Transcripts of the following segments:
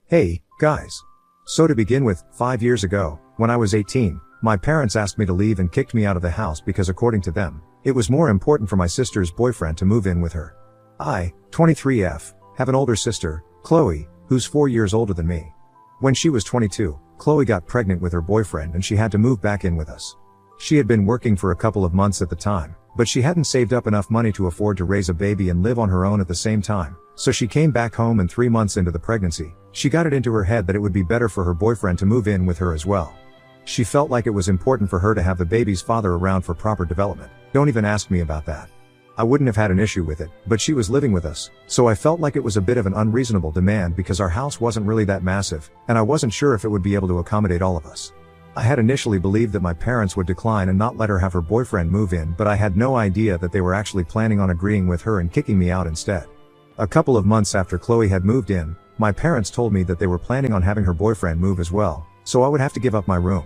Hey, guys. So to begin with, 5 years ago, when I was 18, my parents asked me to leave and kicked me out of the house because according to them, it was more important for my sister's boyfriend to move in with her. I, 23F, have an older sister, Chloe, who's 4 years older than me. When she was 22, Chloe got pregnant with her boyfriend and she had to move back in with us. She had been working for a couple of months at the time, but she hadn't saved up enough money to afford to raise a baby and live on her own at the same time, so she came back home, and 3 months into the pregnancy, she got it into her head that it would be better for her boyfriend to move in with her as well. She felt like it was important for her to have the baby's father around for proper development. Don't even ask me about that. I wouldn't have had an issue with it, but she was living with us, so I felt like it was a bit of an unreasonable demand because our house wasn't really that massive, and I wasn't sure if it would be able to accommodate all of us. I had initially believed that my parents would decline and not let her have her boyfriend move in, but I had no idea that they were actually planning on agreeing with her and kicking me out instead. A couple of months after Chloe had moved in, my parents told me that they were planning on having her boyfriend move as well, so I would have to give up my room.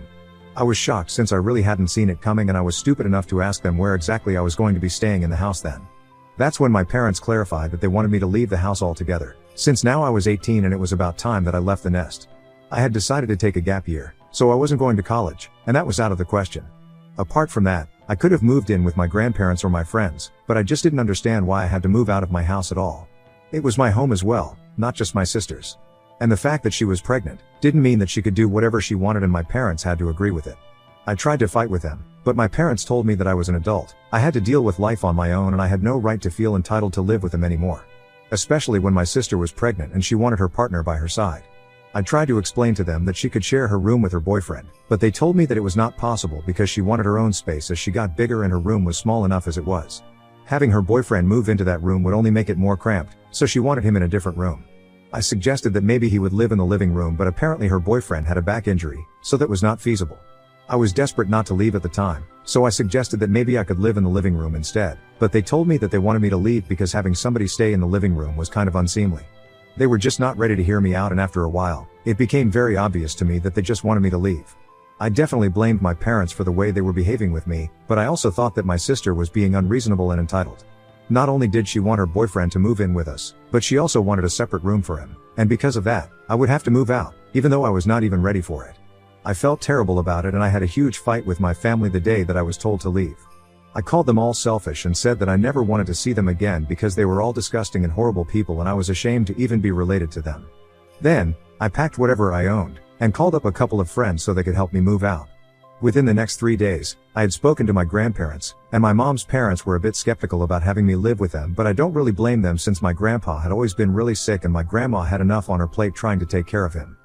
I was shocked since I really hadn't seen it coming, and I was stupid enough to ask them where exactly I was going to be staying in the house then. That's when my parents clarified that they wanted me to leave the house altogether, since now I was 18 and it was about time that I left the nest. I had decided to take a gap year, so I wasn't going to college, and that was out of the question. Apart from that, I could have moved in with my grandparents or my friends, but I just didn't understand why I had to move out of my house at all. It was my home as well, not just my sister's. And the fact that she was pregnant didn't mean that she could do whatever she wanted, and my parents had to agree with it. I tried to fight with them, but my parents told me that I was an adult. I had to deal with life on my own and I had no right to feel entitled to live with them anymore. Especially when my sister was pregnant and she wanted her partner by her side. I tried to explain to them that she could share her room with her boyfriend, but they told me that it was not possible because she wanted her own space as she got bigger and her room was small enough as it was. Having her boyfriend move into that room would only make it more cramped, so she wanted him in a different room. I suggested that maybe he would live in the living room, but apparently her boyfriend had a back injury, so that was not feasible. I was desperate not to leave at the time, so I suggested that maybe I could live in the living room instead, but they told me that they wanted me to leave because having somebody stay in the living room was kind of unseemly. They were just not ready to hear me out, and after a while, it became very obvious to me that they just wanted me to leave. I definitely blamed my parents for the way they were behaving with me, but I also thought that my sister was being unreasonable and entitled. Not only did she want her boyfriend to move in with us, but she also wanted a separate room for him, and because of that, I would have to move out, even though I was not even ready for it. I felt terrible about it, and I had a huge fight with my family the day that I was told to leave. I called them all selfish and said that I never wanted to see them again because they were all disgusting and horrible people, and I was ashamed to even be related to them. Then, I packed whatever I owned, and called up a couple of friends so they could help me move out. Within the next 3 days, I had spoken to my grandparents, and my mom's parents were a bit skeptical about having me live with them, but I don't really blame them since my grandpa had always been really sick and my grandma had enough on her plate trying to take care of him.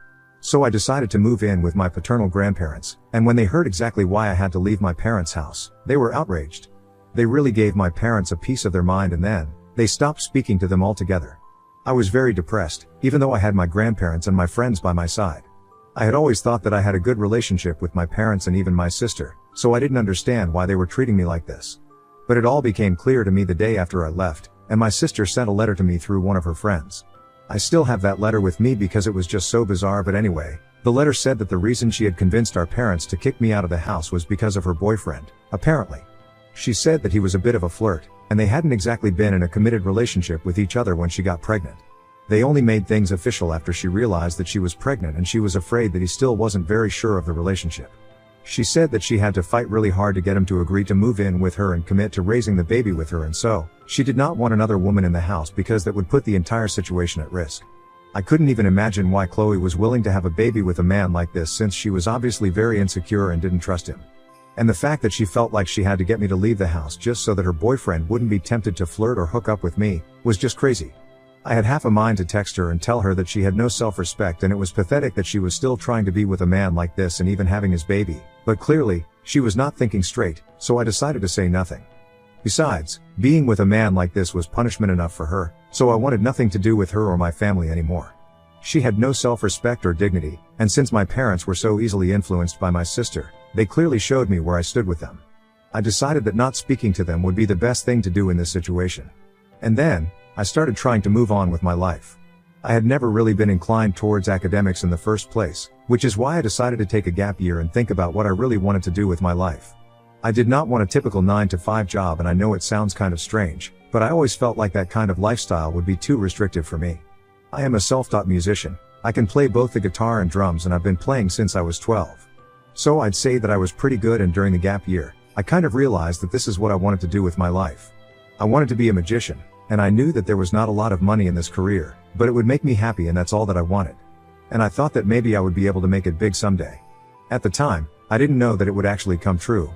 So I decided to move in with my paternal grandparents, and when they heard exactly why I had to leave my parents' house, they were outraged. They really gave my parents a piece of their mind, and then, they stopped speaking to them altogether. I was very depressed, even though I had my grandparents and my friends by my side. I had always thought that I had a good relationship with my parents and even my sister, so I didn't understand why they were treating me like this. But it all became clear to me the day after I left, and my sister sent a letter to me through one of her friends. I still have that letter with me because it was just so bizarre, but anyway, the letter said that the reason she had convinced our parents to kick me out of the house was because of her boyfriend, apparently. She said that he was a bit of a flirt, and they hadn't exactly been in a committed relationship with each other when she got pregnant. They only made things official after she realized that she was pregnant, and she was afraid that he still wasn't very sure of the relationship. She said that she had to fight really hard to get him to agree to move in with her and commit to raising the baby with her, and so, she did not want another woman in the house because that would put the entire situation at risk. I couldn't even imagine why Chloe was willing to have a baby with a man like this, since she was obviously very insecure and didn't trust him. And the fact that she felt like she had to get me to leave the house just so that her boyfriend wouldn't be tempted to flirt or hook up with me, was just crazy. I had half a mind to text her and tell her that she had no self-respect and it was pathetic that she was still trying to be with a man like this and even having his baby, but clearly, she was not thinking straight, so I decided to say nothing. Besides, being with a man like this was punishment enough for her, so I wanted nothing to do with her or my family anymore. She had no self-respect or dignity, and since my parents were so easily influenced by my sister, they clearly showed me where I stood with them. I decided that not speaking to them would be the best thing to do in this situation. And then, I started trying to move on with my life. I had never really been inclined towards academics in the first place, which is why I decided to take a gap year and think about what I really wanted to do with my life. I did not want a typical 9-to-5 job, and I know it sounds kind of strange, but I always felt like that kind of lifestyle would be too restrictive for me. I am a self-taught musician, I can play both the guitar and drums, and I've been playing since I was 12. So I'd say that I was pretty good, and during the gap year, I kind of realized that this is what I wanted to do with my life. I wanted to be a magician, and I knew that there was not a lot of money in this career, but it would make me happy, and that's all that I wanted. And I thought that maybe I would be able to make it big someday. At the time, I didn't know that it would actually come true.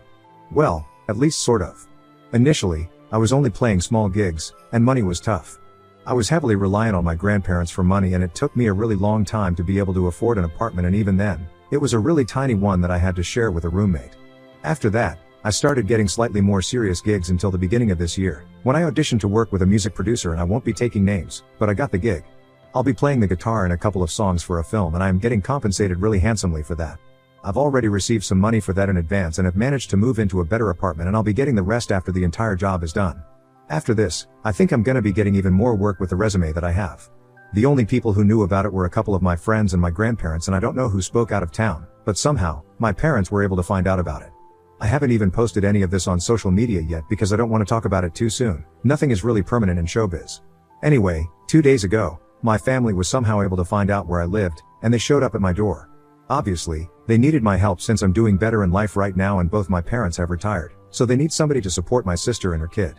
Well, at least sort of. Initially, I was only playing small gigs, and money was tough. I was heavily reliant on my grandparents for money, and it took me a really long time to be able to afford an apartment, and even then, it was a really tiny one that I had to share with a roommate. After that, I started getting slightly more serious gigs until the beginning of this year, when I auditioned to work with a music producer, and I won't be taking names, but I got the gig. I'll be playing the guitar in a couple of songs for a film, and I am getting compensated really handsomely for that. I've already received some money for that in advance and have managed to move into a better apartment, and I'll be getting the rest after the entire job is done. After this, I think I'm gonna be getting even more work with the resume that I have. The only people who knew about it were a couple of my friends and my grandparents, and I don't know who spoke out of town, but somehow, my parents were able to find out about it. I haven't even posted any of this on social media yet because I don't want to talk about it too soon. Nothing is really permanent in showbiz. Anyway, 2 days ago, my family was somehow able to find out where I lived, and they showed up at my door. Obviously, they needed my help since I'm doing better in life right now and both my parents have retired, so they need somebody to support my sister and her kid.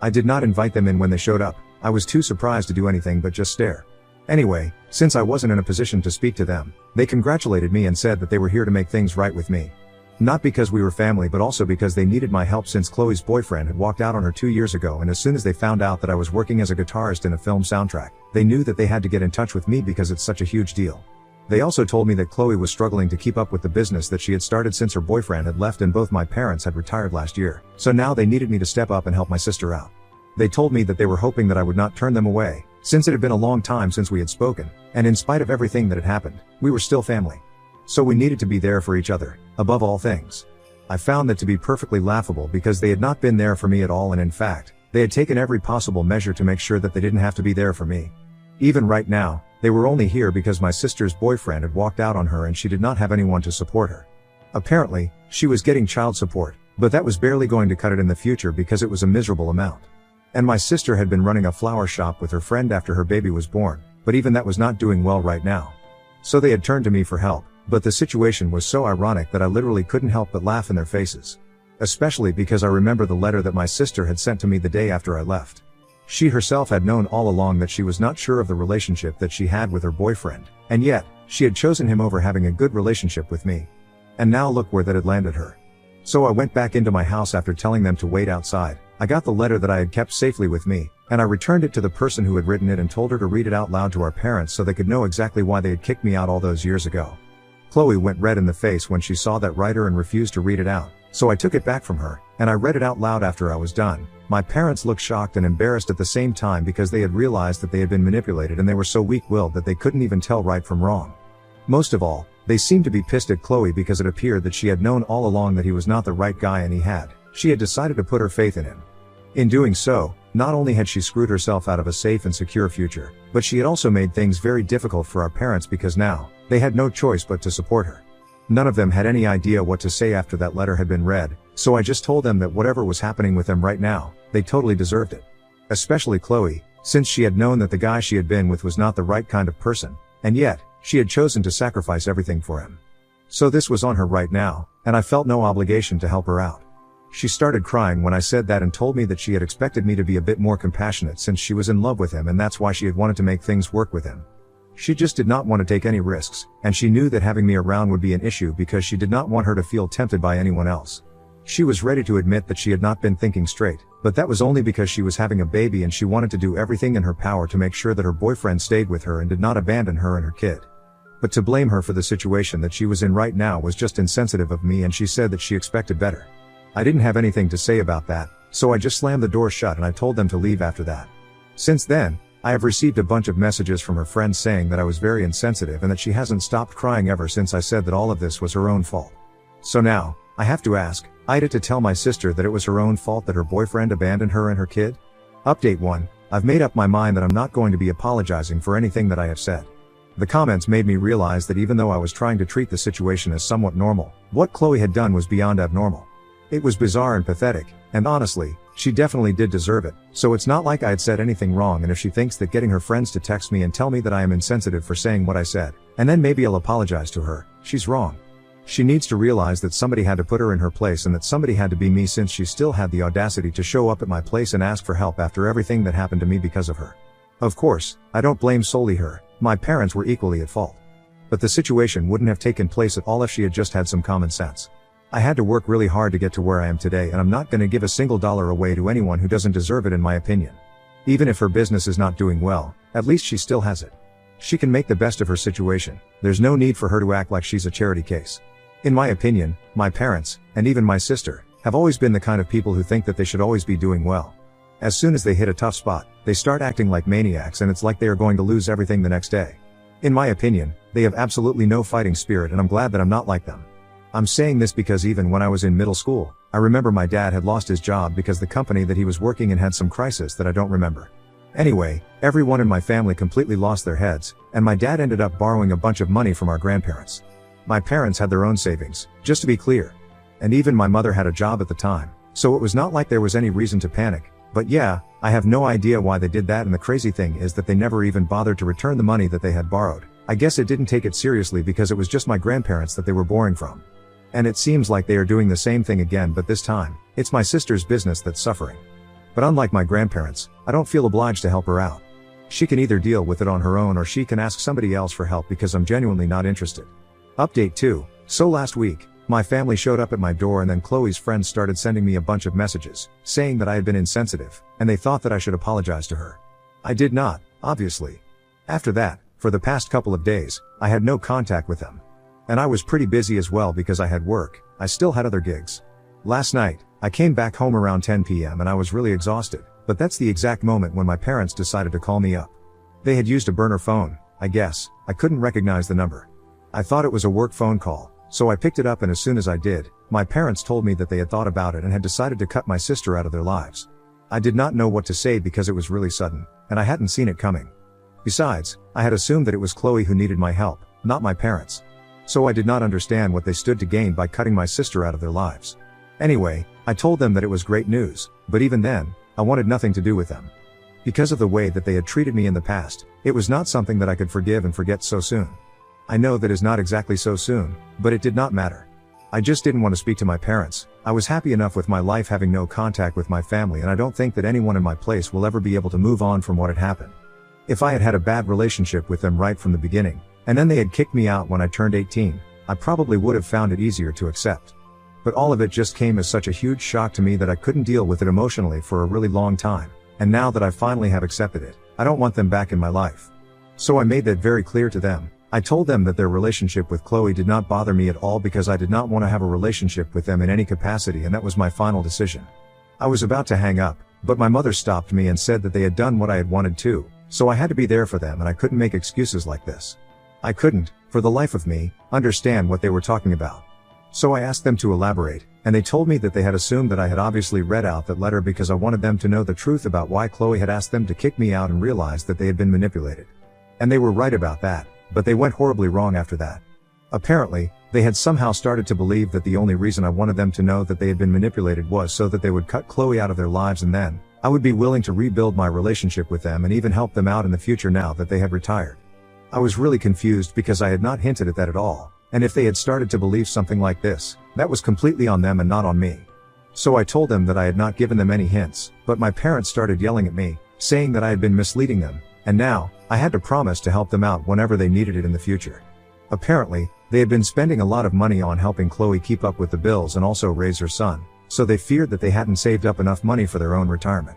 I did not invite them in when they showed up. I was too surprised to do anything but just stare. Anyway, since I wasn't in a position to speak to them, they congratulated me and said that they were here to make things right with me. Not because we were family, but also because they needed my help since Chloe's boyfriend had walked out on her 2 years ago, and as soon as they found out that I was working as a guitarist in a film soundtrack, they knew that they had to get in touch with me because it's such a huge deal. They also told me that Chloe was struggling to keep up with the business that she had started since her boyfriend had left and both my parents had retired last year, so now they needed me to step up and help my sister out. They told me that they were hoping that I would not turn them away, since it had been a long time since we had spoken, and in spite of everything that had happened, we were still family. So we needed to be there for each other, above all things. I found that to be perfectly laughable because they had not been there for me at all, and in fact, they had taken every possible measure to make sure that they didn't have to be there for me. Even right now, they were only here because my sister's boyfriend had walked out on her and she did not have anyone to support her. Apparently, she was getting child support, but that was barely going to cut it in the future because it was a miserable amount. And my sister had been running a flower shop with her friend after her baby was born, but even that was not doing well right now. So they had turned to me for help, but the situation was so ironic that I literally couldn't help but laugh in their faces. Especially because I remember the letter that my sister had sent to me the day after I left. She herself had known all along that she was not sure of the relationship that she had with her boyfriend, and yet, she had chosen him over having a good relationship with me. And now look where that had landed her. So I went back into my house after telling them to wait outside. I got the letter that I had kept safely with me, and I returned it to the person who had written it and told her to read it out loud to our parents so they could know exactly why they had kicked me out all those years ago. Chloe went red in the face when she saw that writer and refused to read it out, so I took it back from her, and I read it out loud after I was done. My parents looked shocked and embarrassed at the same time because they had realized that they had been manipulated and they were so weak-willed that they couldn't even tell right from wrong. Most of all, they seemed to be pissed at Chloe because it appeared that she had known all along that he was not the right guy and she had decided to put her faith in him. In doing so, not only had she screwed herself out of a safe and secure future, but she had also made things very difficult for our parents because now, they had no choice but to support her. None of them had any idea what to say after that letter had been read, so I just told them that whatever was happening with them right now, they totally deserved it. Especially Chloe, since she had known that the guy she had been with was not the right kind of person, and yet, she had chosen to sacrifice everything for him. So this was on her right now, and I felt no obligation to help her out. She started crying when I said that and told me that she had expected me to be a bit more compassionate since she was in love with him and that's why she had wanted to make things work with him. She just did not want to take any risks, and she knew that having me around would be an issue because she did not want her to feel tempted by anyone else. She was ready to admit that she had not been thinking straight, but that was only because she was having a baby and she wanted to do everything in her power to make sure that her boyfriend stayed with her and did not abandon her and her kid. But to blame her for the situation that she was in right now was just insensitive of me, and she said that she expected better. I didn't have anything to say about that, so I just slammed the door shut and I told them to leave after that. Since then, I have received a bunch of messages from her friends saying that I was very insensitive and that she hasn't stopped crying ever since I said that all of this was her own fault. So now, I have to ask, Ida to tell my sister that it was her own fault that her boyfriend abandoned her and her kid? Update 1, I've made up my mind that I'm not going to be apologizing for anything that I have said. The comments made me realize that even though I was trying to treat the situation as somewhat normal, what Chloe had done was beyond abnormal. It was bizarre and pathetic, and honestly, she definitely did deserve it, so it's not like I had said anything wrong, and if she thinks that getting her friends to text me and tell me that I am insensitive for saying what I said, and then maybe I'll apologize to her, she's wrong. She needs to realize that somebody had to put her in her place and that somebody had to be me, since she still had the audacity to show up at my place and ask for help after everything that happened to me because of her. Of course, I don't blame solely her, my parents were equally at fault. But the situation wouldn't have taken place at all if she had just had some common sense. I had to work really hard to get to where I am today, and I'm not going to give a single dollar away to anyone who doesn't deserve it, in my opinion. Even if her business is not doing well, at least she still has it. She can make the best of her situation. There's no need for her to act like she's a charity case. In my opinion, my parents, and even my sister, have always been the kind of people who think that they should always be doing well. As soon as they hit a tough spot, they start acting like maniacs, and it's like they are going to lose everything the next day. In my opinion, they have absolutely no fighting spirit, and I'm glad that I'm not like them. I'm saying this because even when I was in middle school, I remember my dad had lost his job because the company that he was working in had some crisis that I don't remember. Anyway, everyone in my family completely lost their heads, and my dad ended up borrowing a bunch of money from our grandparents. My parents had their own savings, just to be clear. And even my mother had a job at the time, so it was not like there was any reason to panic. But yeah, I have no idea why they did that, and the crazy thing is that they never even bothered to return the money that they had borrowed. I guess it didn't take it seriously because it was just my grandparents that they were borrowing from. And it seems like they are doing the same thing again, but this time, it's my sister's business that's suffering. But unlike my grandparents, I don't feel obliged to help her out. She can either deal with it on her own or she can ask somebody else for help, because I'm genuinely not interested. Update 2. So last week, my family showed up at my door, and then Chloe's friends started sending me a bunch of messages, saying that I had been insensitive, and they thought that I should apologize to her. I did not, obviously. After that, for the past couple of days, I had no contact with them. And I was pretty busy as well because I had work. I still had other gigs. Last night, I came back home around 10 p.m. and I was really exhausted, but that's the exact moment when my parents decided to call me up. They had used a burner phone, I guess. I couldn't recognize the number. I thought it was a work phone call, so I picked it up, and as soon as I did, my parents told me that they had thought about it and had decided to cut my sister out of their lives. I did not know what to say because it was really sudden, and I hadn't seen it coming. Besides, I had assumed that it was Chloe who needed my help, not my parents. So I did not understand what they stood to gain by cutting my sister out of their lives. Anyway, I told them that it was great news, but even then, I wanted nothing to do with them. Because of the way that they had treated me in the past, it was not something that I could forgive and forget so soon. I know that is not exactly so soon, but it did not matter. I just didn't want to speak to my parents. I was happy enough with my life having no contact with my family, and I don't think that anyone in my place will ever be able to move on from what had happened. If I had had a bad relationship with them right from the beginning, and then they had kicked me out when I turned 18, I probably would have found it easier to accept. But all of it just came as such a huge shock to me that I couldn't deal with it emotionally for a really long time, and now that I finally have accepted it, I don't want them back in my life. So I made that very clear to them. I told them that their relationship with Chloe did not bother me at all because I did not want to have a relationship with them in any capacity, and that was my final decision. I was about to hang up, but my mother stopped me and said that they had done what I had wanted to, so I had to be there for them, and I couldn't make excuses like this. I couldn't, for the life of me, understand what they were talking about. So I asked them to elaborate, and they told me that they had assumed that I had obviously read out that letter because I wanted them to know the truth about why Chloe had asked them to kick me out, and realized that they had been manipulated. And they were right about that, but they went horribly wrong after that. Apparently, they had somehow started to believe that the only reason I wanted them to know that they had been manipulated was so that they would cut Chloe out of their lives, and then I would be willing to rebuild my relationship with them and even help them out in the future now that they had retired. I was really confused because I had not hinted at that at all, and if they had started to believe something like this, that was completely on them and not on me. So I told them that I had not given them any hints, but my parents started yelling at me, saying that I had been misleading them, and now, I had to promise to help them out whenever they needed it in the future. Apparently, they had been spending a lot of money on helping Chloe keep up with the bills and also raise her son, so they feared that they hadn't saved up enough money for their own retirement.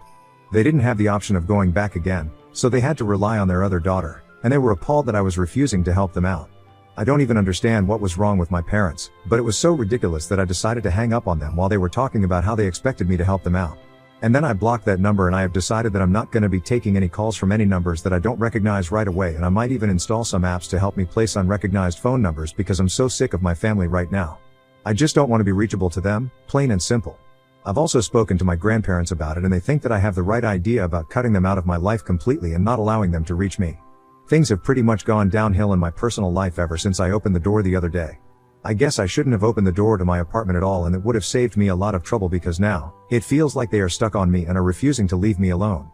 They didn't have the option of going back again, so they had to rely on their other daughter, and they were appalled that I was refusing to help them out. I don't even understand what was wrong with my parents, but it was so ridiculous that I decided to hang up on them while they were talking about how they expected me to help them out. And then I blocked that number, and I have decided that I'm not going to be taking any calls from any numbers that I don't recognize right away, and I might even install some apps to help me place unrecognized phone numbers because I'm so sick of my family right now. I just don't want to be reachable to them, plain and simple. I've also spoken to my grandparents about it, and they think that I have the right idea about cutting them out of my life completely and not allowing them to reach me. Things have pretty much gone downhill in my personal life ever since I opened the door the other day. I guess I shouldn't have opened the door to my apartment at all, and it would have saved me a lot of trouble because now, it feels like they are stuck on me and are refusing to leave me alone.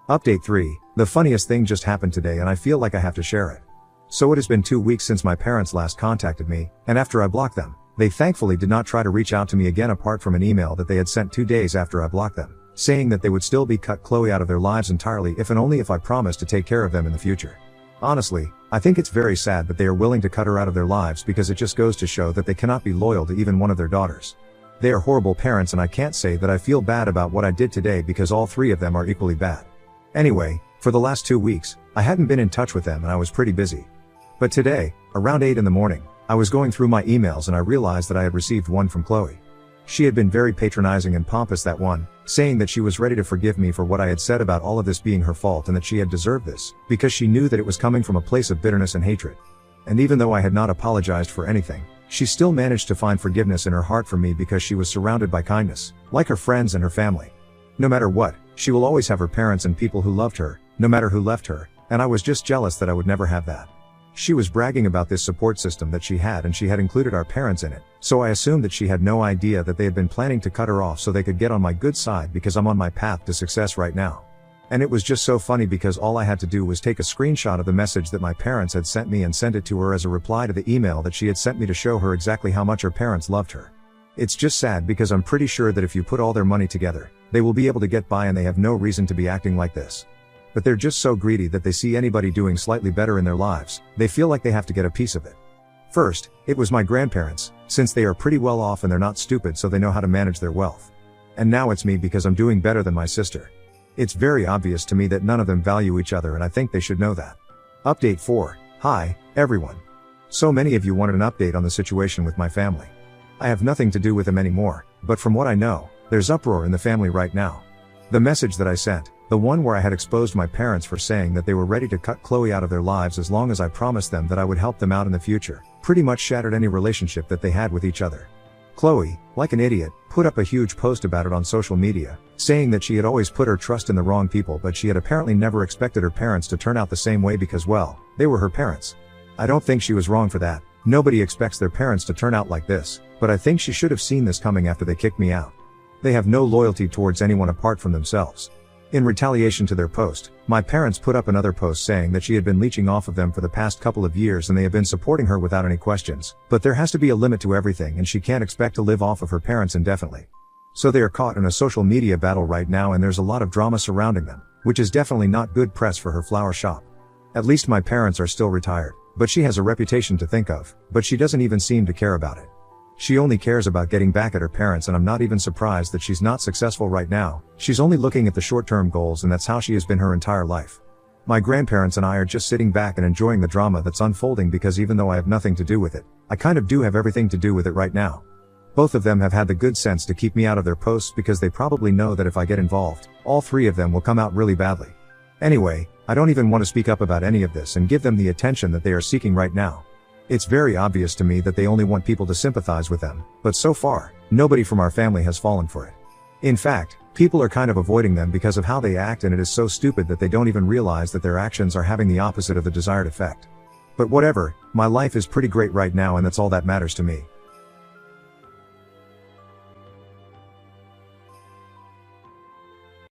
Update 3. The funniest thing just happened today and I feel like I have to share it. So it has been 2 weeks since my parents last contacted me, and after I blocked them, they thankfully did not try to reach out to me again apart from an email that they had sent 2 days after I blocked them, saying that they would still be cut Chloe out of their lives entirely if and only if I promised to take care of them in the future. Honestly, I think it's very sad that they are willing to cut her out of their lives because it just goes to show that they cannot be loyal to even one of their daughters. They are horrible parents, and I can't say that I feel bad about what I did today because all 3 of them are equally bad. Anyway, for the last 2 weeks, I hadn't been in touch with them and I was pretty busy. But today, around 8 in the morning, I was going through my emails and I realized that I had received one from Chloe. She had been very patronizing and pompous, that one, saying that she was ready to forgive me for what I had said about all of this being her fault and that she had deserved this, because she knew that it was coming from a place of bitterness and hatred. And even though I had not apologized for anything, she still managed to find forgiveness in her heart for me because she was surrounded by kindness, like her friends and her family. No matter what, she will always have her parents and people who loved her, no matter who left her, and I was just jealous that I would never have that. She was bragging about this support system that she had, and she had included our parents in it, so I assumed that she had no idea that they had been planning to cut her off so they could get on my good side because I'm on my path to success right now. And it was just so funny because all I had to do was take a screenshot of the message that my parents had sent me and send it to her as a reply to the email that she had sent me to show her exactly how much her parents loved her. It's just sad because I'm pretty sure that if you put all their money together, they will be able to get by and they have no reason to be acting like this. But they're just so greedy that they see anybody doing slightly better in their lives, they feel like they have to get a piece of it. First, it was my grandparents, since they are pretty well off and they're not stupid so they know how to manage their wealth. And now it's me because I'm doing better than my sister. It's very obvious to me that none of them value each other and I think they should know that. Update 4. Hi, everyone. So many of you wanted an update on the situation with my family. I have nothing to do with them anymore, but from what I know, there's uproar in the family right now. The message that I sent, the one where I had exposed my parents for saying that they were ready to cut Chloe out of their lives as long as I promised them that I would help them out in the future, pretty much shattered any relationship that they had with each other. Chloe, like an idiot, put up a huge post about it on social media, saying that she had always put her trust in the wrong people, but she had apparently never expected her parents to turn out the same way because, well, they were her parents. I don't think she was wrong for that. Nobody expects their parents to turn out like this, but I think she should have seen this coming after they kicked me out. They have no loyalty towards anyone apart from themselves. In retaliation to their post, my parents put up another post saying that she had been leeching off of them for the past couple of years and they have been supporting her without any questions, but there has to be a limit to everything and she can't expect to live off of her parents indefinitely. So they are caught in a social media battle right now and there's a lot of drama surrounding them, which is definitely not good press for her flower shop. At least my parents are still retired, but she has a reputation to think of, but she doesn't even seem to care about it. She only cares about getting back at her parents and I'm not even surprised that she's not successful right now. She's only looking at the short-term goals and that's how she has been her entire life. My grandparents and I are just sitting back and enjoying the drama that's unfolding because even though I have nothing to do with it, I kind of do have everything to do with it right now. Both of them have had the good sense to keep me out of their posts because they probably know that if I get involved, all 3 of them will come out really badly. Anyway, I don't even want to speak up about any of this and give them the attention that they are seeking right now. It's very obvious to me that they only want people to sympathize with them, but so far, nobody from our family has fallen for it. In fact, people are kind of avoiding them because of how they act and it is so stupid that they don't even realize that their actions are having the opposite of the desired effect. But whatever, my life is pretty great right now and that's all that matters to me.